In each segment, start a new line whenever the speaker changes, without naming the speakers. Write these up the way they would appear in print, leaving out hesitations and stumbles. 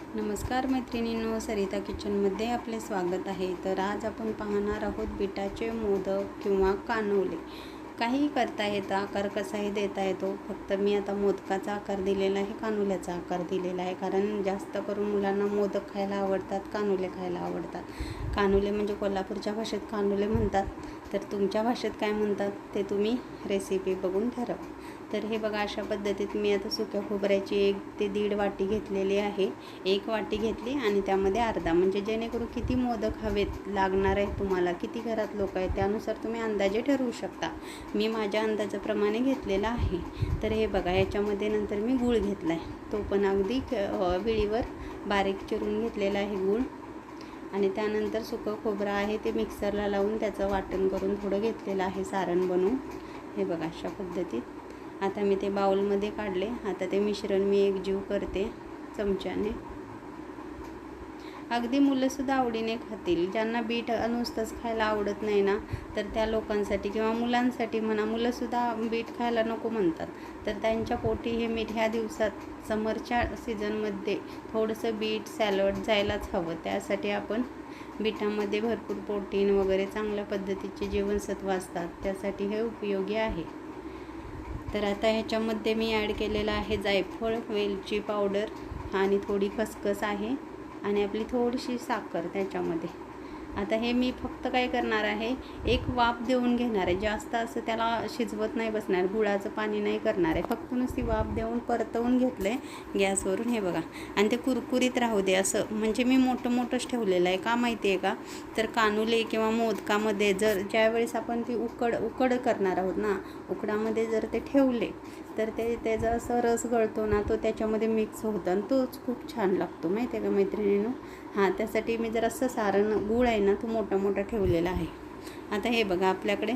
नमस्कार मैत्रिणींनो, सरिता किचनमध्ये आपले स्वागत आहे। तर आज आपण पाहणार आहोत बीटाचे मोदक किंवा कानोले। काही करता येतं, आकार कसाही देता येतो। फक्त मी आता मोदकाचा आकार दिलेला आहे, कानोल्याचा आकार दिलेला आहे, कारण जास्त करून मुलांना मोदक खायला आवडतात, कानोले खायला आवडतात। कानोले म्हणजे कोल्हापूरच्या भाषेत कानोले म्हणतात, तर तुमच्या भाषेत काय म्हणतात ते तुम्ही रेसिपी बघून ठरवा। तर हे बघा, अशा पद्धतीत मी आता सुक्या खोबऱ्याची 1 ते 1.5 वाटी घेतलेली आहे। 1 वाटी घेतली आणि त्यामध्ये अर्धा, म्हणजे जेणेकरून किती मोदक हवेत लागणार आहे तुम्हाला, किती घरात लोक आहेत त्यानुसार तुम्ही अंदाजे ठरवू शकता। मी माझ्या अंदाजाप्रमाणे घेतलेला आहे। तर हे बघा, याच्यामध्ये नंतर मी गूळ घेतला आहे, तो पण अगदी विळीवर बारीक चिरून घेतलेला आहे गूळ। आणि त्यानंतर सुकं खोबरं आहे ते मिक्सरला लावून त्याचं वाटण करून थोडं घेतलेलं आहे, सारण बनवून। हे बघा, अशा पद्धतीत आता मी ते बाउलमध्ये काढले। आता ते मिश्रण मी एकजीव करते चमच्याने। अगदी मुलंसुद्धा आवडीने खातील। ज्यांना बीट नुसतंच खायला आवडत नाही ना, तर त्या लोकांसाठी किंवा मुलांसाठी म्हणा, मुलंसुद्धा बीट खायला नको म्हणतात, तर त्यांच्या पोटी हे मीठ ह्या दिवसात समरच्या सीझनमध्ये थोडंसं बीट सॅलड जायलाच हवं। त्यासाठी आपण बीटामध्ये भरपूर प्रोटीन वगैरे चांगल्या पद्धतीचे जीवनसत्व असतात, त्यासाठी हे उपयोगी आहे। तर आता ह्याच्यामध्ये मी ॲड केलेलं आहे जायफळ, वेलची पावडर आणि थोडी खसखस आहे आणि आपली थोडीशी साखर त्याच्यामध्ये। आता हे मी फक्त काय करणार आहे, एक वाफ देऊन घेणार आहे, जास्त असं त्याला शिजवत नाही बसणार, गुळाचं पाणी नाही करणार आहे, फक्त नुसती वाफ देऊन परतवून घेतलं आहे गॅसवरून। हे बघा, आणि ते कुरकुरीत राहू दे असं, म्हणजे मी मोठंच ठेवलेलं आहे। का माहिती आहे का, तर कानुले किंवा मोदकामध्ये जर ज्यावेळेस आपण ती उकड करणार आहोत ना, उकडामध्ये जर ते ठेवले तर त्याचा असं रस गळतो ना, तो त्याच्यामध्ये मिक्स होतो आणि तोच खूप छान लागतो, माहिती आहे का मैत्रिणींनो। हां, त्यासाठी मी जर असं सारण गूळ आहे ना, तो मोठा ठेवलेला आहे। आता हे बघा, आपल्याकडे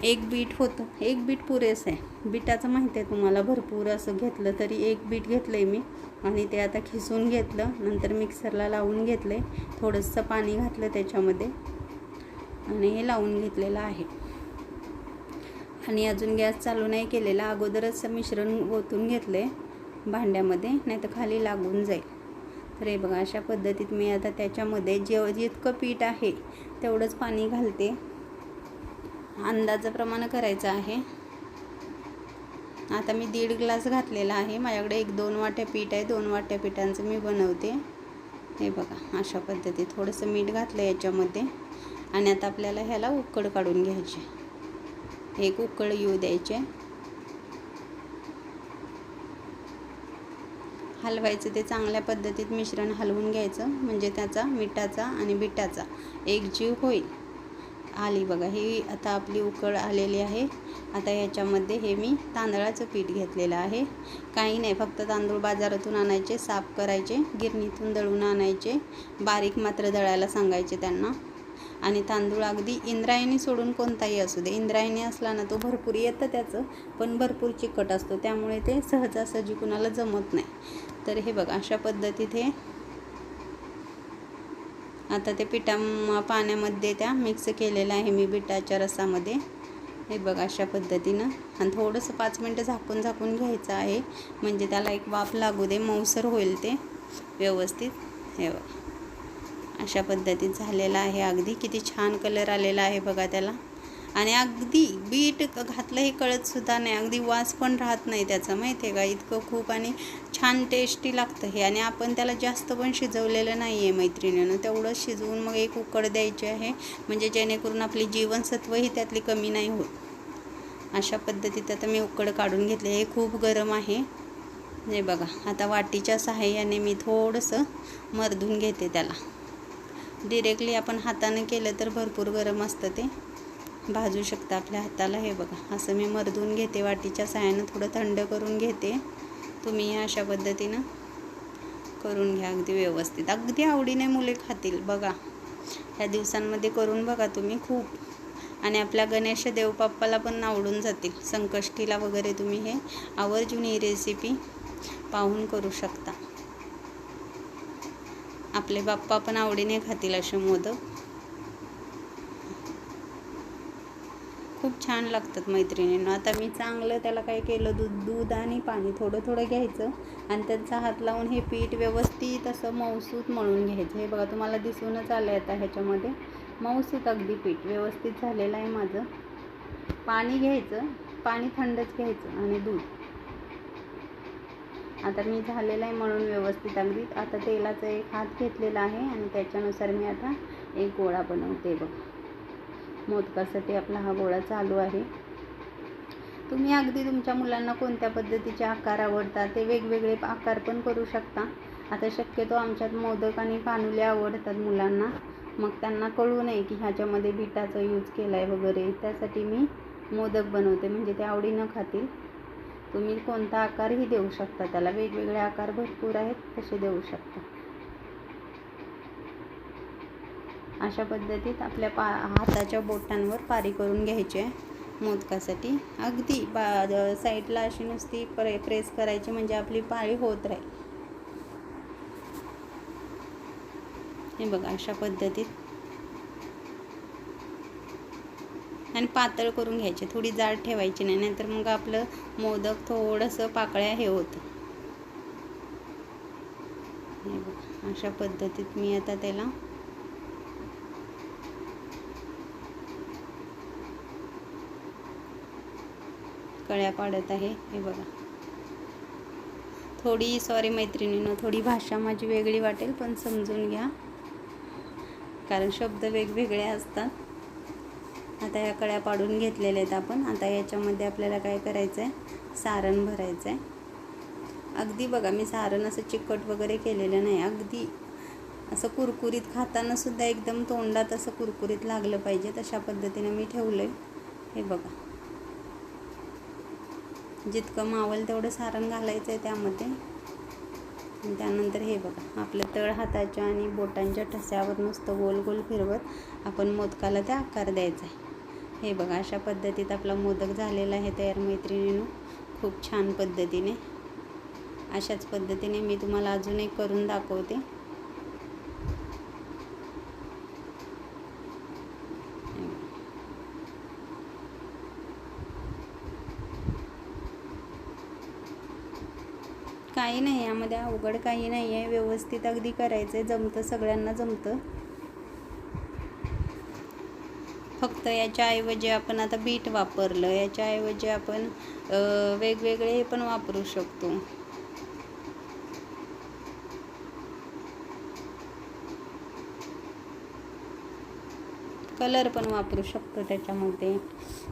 1 बीट होतं, 1 बीट पुरेसं आहे। बीटाचं माहिती आहे तुम्हाला, भरपूर असं घेतलं तरी 1 बीट घेतलं आहे मी, आणि ते आता खिसून घेतलं, नंतर मिक्सरला लावून घेतलं आहे, थोडंसं पाणी घातलं त्याच्यामध्ये आणि हे लावून घेतलेलं आहे। आणि अजून गॅस चालू नाही केलेला, अगोदरच मिश्रण ओतून घेतलं आहे भांड्यामध्ये, नाही तर खाली लागून जाईल। तर हे बघा, अशा पद्धतीत मी आता त्याच्यामध्ये जितकं पीठ आहे तेवढंच पाणी घालते, अंदाजाप्रमाणे करायचं आहे। आता मी 1.5 ग्लास घातलेला आहे, माझ्याकडे 1-2 वाट्या पीठ आहे, 2 वाट्या पिठांचं मी बनवते। हे बघा, अशा पद्धतीत थोडंसं मीठ घातलं याच्यामध्ये। आणि आता आपल्याला ह्याला उकड काढून घ्यायची, एक उकळ येऊ द्यायचे, हलवायचं ते चांगल्या पद्धतीत मिश्रण हलवून घ्यायचं, म्हणजे त्याचा मिठाचा आणि बीटाचा एकजीव होईल। आली बघा, ही आता आपली उकळ आलेली आहे। आता याच्यामध्ये हे मी तांदळाचं पीठ घेतलेलं आहे। काही नाही, फक्त तांदूळ बाजारातून आणायचे, साफ करायचे, गिरणीतून दळून आणायचे, बारीक मात्र दळायला सांगायचे त्यांना। आणि तांदूळ अगदी इंद्रायणी सोडून कोणताही असू दे, इंद्रायणी असला ना तो भरपूर येतं त्याचं, पण भरपूर चिकट असतो, त्यामुळे ते सहजासहजी कुणाला जमत नाही। तर हे बघा, अशा पद्धतीत हे आता ते पाण्यामध्ये त्या मिक्स केलेलं आहे मी बीटाच्या रसामध्ये। हे बघा, अशा पद्धतीनं, आणि थोडंसं 5 मिनटं झाकून घ्यायचं आहे, म्हणजे त्याला एक वाफ लागू दे, मऊसर होईल ते व्यवस्थित। हे बघा, अशा पद्धतीत झालेलं आहे। अगदी किती छान कलर आलेला आहे बघा त्याला, आणि अगदी बीट घातलं हे कळतसुद्धा नाही, अगदी वास पण राहत नाही त्याचा, माहिती आहे का, इतकं खूप आणि छान टेस्टी लागतं हे। आणि आपण त्याला जास्त पण शिजवलेलं नाही आहे मैत्रिणीनं, तेवढं शिजवून मग एक उकड द्यायची आहे, म्हणजे जेणेकरून आपली जीवनसत्वही त्यातली कमी नाही होत। अशा पद्धतीत आता मी उकड काढून घेतले, हे खूप गरम आहे। हे बघा, आता वाटीच्या सहाय्याने मी थोडंसं मर्दून घेते त्याला। डिरेक्टली आपण हाताने केलं तर भरपूर गरम असतं, ते भाजू शकतं आपल्या हाताला। हे बघा, असं मी मर्दून घेते वाटीच्या सहाय्यानं, थोडं थंड करून घेते। तुम्ही अशा पद्धतीनं करून घ्या, अगदी व्यवस्थित, अगदी आवडीने मुले खातील बघा। ह्या दिवसांमध्ये करून बघा तुम्ही खूप, आणि आपल्या गणेश देवबाप्पाला पण आवडून जातील, संकष्टीला वगैरे तुम्ही हे आवर्जून ही रेसिपी पाहून करू शकता। आपले बाप्पा पण आवडीने खातील असे मोदक। खूप छान लागतात मैत्रिणींनो. आता मी चांगलं त्याला काय केलं, दूध आणि पाणी थोडं थोडं घ्यायचं आणि त्यांचा हात लावून हे पीठ व्यवस्थित असं मऊसूत मळून घ्यायचं. हे बघा तुम्हाला दिसूनच आलं आता ह्याच्यामध्ये मऊसूत अगदी पीठ व्यवस्थित झालेलं आहे माझं. पाणी घ्यायचं, पाणी थंडच घ्यायचं आणि दूध. आता मी झालेलं आहे म्हणून व्यवस्थित अगदी. आता तेलाचा एक हात घेतलेला आहे आणि त्याच्यानुसार मी आता एक गोळा बनवते बघ. मोदकासाठी आपला हा गोळा चालू आहे. तुम्ही अगदी तुमच्या मुलांना कोणत्या पद्धतीचे आकार आवडतात ते वेगवेगळे आकार पण करू शकता. आता शक्यतो आमच्यात मोदक आणि कानुले आवडतात मुलांना. मग त्यांना कळू नये की ह्याच्यामध्ये बिटाचा यूज केला आहे वगैरे, त्यासाठी मी मोदक बनवते, म्हणजे ते आवडीनं खातील. तुम्ही कोणता आकारही देऊ शकता त्याला, वेगवेगळे आकार भरपूर आहेत, तसे देऊ शकता. अशा पद्धतीत आपल्या हाताच्या बोटांवर पारी करून घ्यायची आहे मोदकासाठी. अगदी साईडला अशी नुसती प्रेस करायची, म्हणजे आपली पारी होत राहील. हे बघा अशा पद्धतीत. आणि पातळ करून घ्यायचे, थोडी जाड ठेवायची नाही, नाहीतर मग आपलं मोदक थोडंसं पाकळ्या हे होतं. हे बघा अशा पद्धतीत मी आता त्याला कळ्या पाडत आहे. हे बघा. थोडी सॉरी मैत्रिणींनो, थोडी भाषा माझी वेगळी वाटेल, पण समजून घ्या, कारण शब्द वेगवेगळे असतात. आता या कळ्या पाडून घेतलेल्या आहेत आपण. आता याच्यामध्ये आपल्याला काय करायचं आहे, सारण भरायचं आहे. अगदी बघा मी सारण असं चिकट वगैरे केलेलं नाही, अगदी असं कुरकुरीत, खाताना सुद्धा एकदम तोंडात असं कुरकुरीत लागलं पाहिजे तशा पद्धतीने मी ठेवलं आहे. हे बघा जितकं मावल तेवढं सारण घालायचं आहे त्यामध्ये. आणि त्यानंतर हे बघा आपल्या तळ हाताच्या आणि बोटांच्या ठस्यावर नुसतं गोल गोल फिरवत आपण मोदकाला त्या आकार द्यायचा आहे. हे बघा अशा पद्धतीत आपला मोदक झालेला आहे तयार मैत्रिणींनो, खूप छान पद्धतीने. अशाच पद्धतीने मी तुम्हाला अजून एक करून दाखवते. काही नाही यामध्ये अवघड काही नाही आहे, व्यवस्थित अगदी करायचं आहे, जमतं, सगळ्यांना जमतं. फक्त याच्याऐवजी आपण आता बीट वापरलं, याच्याऐवजी आपण वेगवेगळे पण वापरू शकतो. कलर पण वापरू शकतो त्याच्यामध्ये,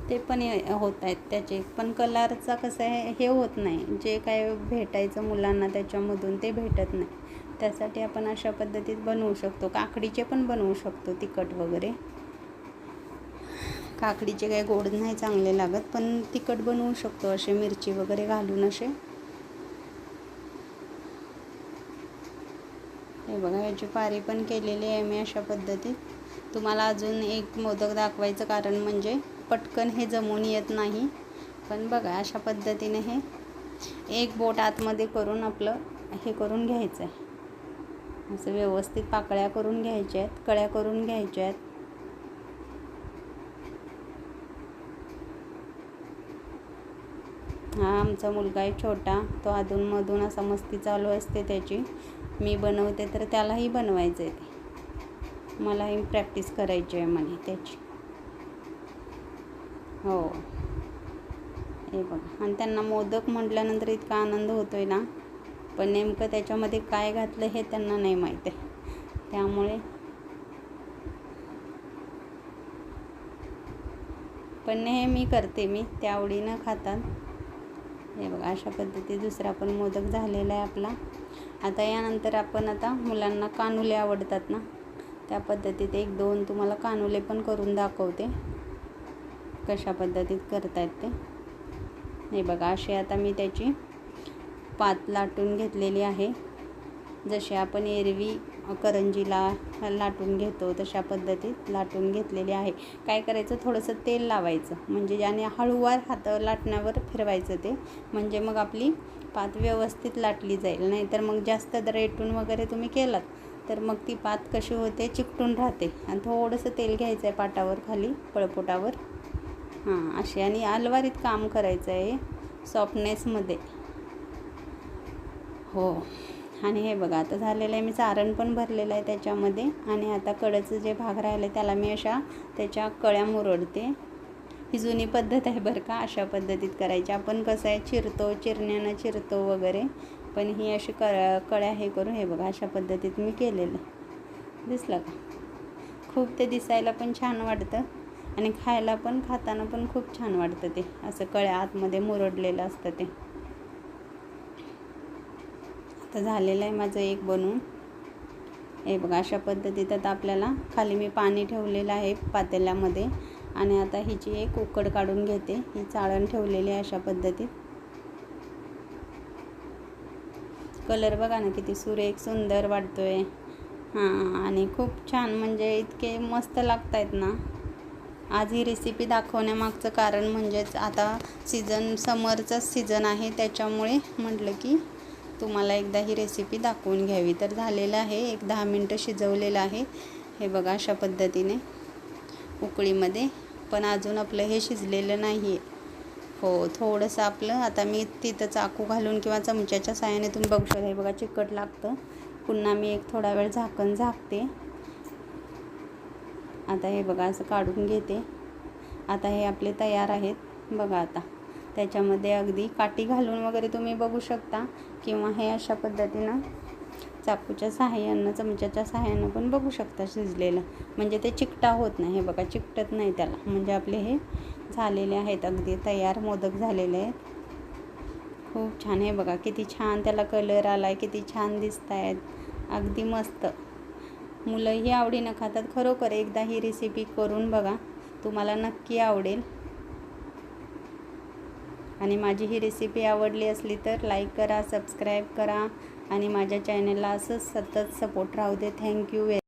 ते पण होत आहेत त्याचे. पण कलरचा कसं आहे, हे होत नाही, जे काय भेटायचं मुलांना त्याच्यामधून ते भेटत नाही. त्यासाठी आपण अशा पद्धतीत बनवू शकतो. काकडीचे पण बनवू शकतो तिखट वगैरे. काकडीचे काही गोड नाही चांगले लागत, पण तिखट बनवू शकतो असे मिरची वगैरे घालून असे. हे बघा याची पारी पण केलेली आहे मी अशा पद्धतीत. तुम्हाला अजून एक मोदक दाखवायचं कारण म्हणजे पटकन हे जमून येत नाही, पण बघा अशा पद्धतीने हे एक बोट आतमध्ये करून आपलं हे करून घ्यायचं आहे. असं व्यवस्थित पाकळ्या करून घ्यायच्या आहेत, कळ्या करून घ्यायच्या आहेत. हा आमचा मुलगा आहे छोटा, तो अधूनमधून असा मस्ती चालू असते त्याची. मी बनवते तर त्यालाही बनवायचं आहे, ते मलाही प्रॅक्टिस करायची आहे म्हणे त्याची. हो हे बघा. आणि त्यांना मोदक म्हटल्यानंतर इतका आनंद होतोय ना, पण नेमकं त्याच्यामध्ये काय घातलं हे त्यांना नाही माहीत आहे, त्यामुळे. पण नेहमी करते मी, त्या आवडीनं खातात. हे बघा अशा पद्धतीत दुसरा पण मोदक झालेला आहे आपला. आता यानंतर आपण आता मुलांना कानुले आवडतात ना, त्या पद्धतीत एक दोन तुम्हाला कानुले पण करून दाखवते कशा पद्धतीत करतायत ते. हे बघा असे आता मी त्याची पात लाटून घेतलेली आहे, जसे आपण एरवी करंजीला लाटून घेतो तशा पद्धतीत लाटून घेतलेली आहे. काय करायचं, थोडंसं तेल लावायचं, म्हणजे ज्याने हळूवार हात लाटण्यावर फिरवायचं ते, म्हणजे मग आपली पात व्यवस्थित लाटली जाईल. नाहीतर मग जास्त रेटून वगैरे तुम्ही केलात तर मग ती पात कशी होते, चिकटून राहते. आणि थोडंसं तेल घ्यायचं आहे पाटावर, खाली पळपोटावर, हां अशी, आणि अलवारीत काम करायचं आहे सॉफ्टनेसमध्ये. हो, आणि हे बघा आता झालेलं आहे. मी सारण पण भरलेलं आहे त्याच्यामध्ये, आणि आता कडेचं जे भाग राहिलं आहे त्याला मी अशा त्याच्या कळ्या मुरडते. ही जुनी पद्धत आहे बरं का, अशा पद्धतीत करायची. आपण कसं आहे चिरण्यानं चिरतो वगैरे, पण ही अशी कळ्या हे करून हे बघा अशा पद्धतीत मी केलेलं आहे. दिसलं का? खूप ते दिसायला पण छान वाटतं आणि खाताना पण खूप छान वाटतं. ते असं कळ्या आतमध्ये मुरडलेलं असतं ते. आता झालेलं आहे माझं एक बनवून. हे बघा अशा पद्धतीत आता आपल्याला खाली मी पाणी ठेवलेलं आहे पातेल्यामध्ये, आणि आता हिची एक उकड काढून घेते. ही चाळण ठेवलेली आहे अशा पद्धतीत. कलर बघा ना किती सुरेख सुंदर वाटतोय. हां, आणि खूप छान, म्हणजे इतके मस्त लागत आहेत ना. आज ही रेसिपी दाखवण्यामागचं कारण म्हणजेच आता समरचाच सीझन आहे, त्याच्यामुळे म्हटलं की तुम्हाला एकदा ही रेसिपी दाखवून घ्यावी. तर झालेलं आहे, एक 10 मिनटं शिजवलेलं आहे. हे बघा अशा पद्धतीने उकळीमध्ये, पण अजून आपलं हे शिजलेलं नाही आहे. हो, थोडंसं आपलं आता मी तिथं चाकू घालून किंवा चमच्याच्या साहाय्याने तुम्ही बघू शकता. हे बघा चिकट लागतं. पुन्हा मी एक थोडा वेळ झाकते. आता हे बघा असं काढून घेते. आता हे आपले तयार आहेत बघा. आता त्याच्यामध्ये अगदी काठी घालून वगैरे तुम्ही बघू शकता, किंवा हे अशा पद्धतीनं चाकूच्या सहाय्यानं चमच्याच्या सहाय्यानं पण बघू शकता शिजलेलं, म्हणजे ते चिकटा होत नाही. हे बघा चिकटत नाही त्याला, म्हणजे आपले हे झालेले आहेत अगदी तयार मोदक झालेले आहेत. खूप छान. हे बघा किती छान त्याला कलर आला आहे, किती छान दिसत आहेत, अगदी मस्त. मुलंही आवडीनं खातात. खरोखर एकदा ही रेसिपी करून बघा, तुम्हाला नक्की आवडेल. आणि माझी ही रेसिपी आवडली असली तर लाईक करा, सबस्क्राईब करा, आणि माझ्या चॅनलला असंच सतत सपोर्ट राहू दे. थँक्यू.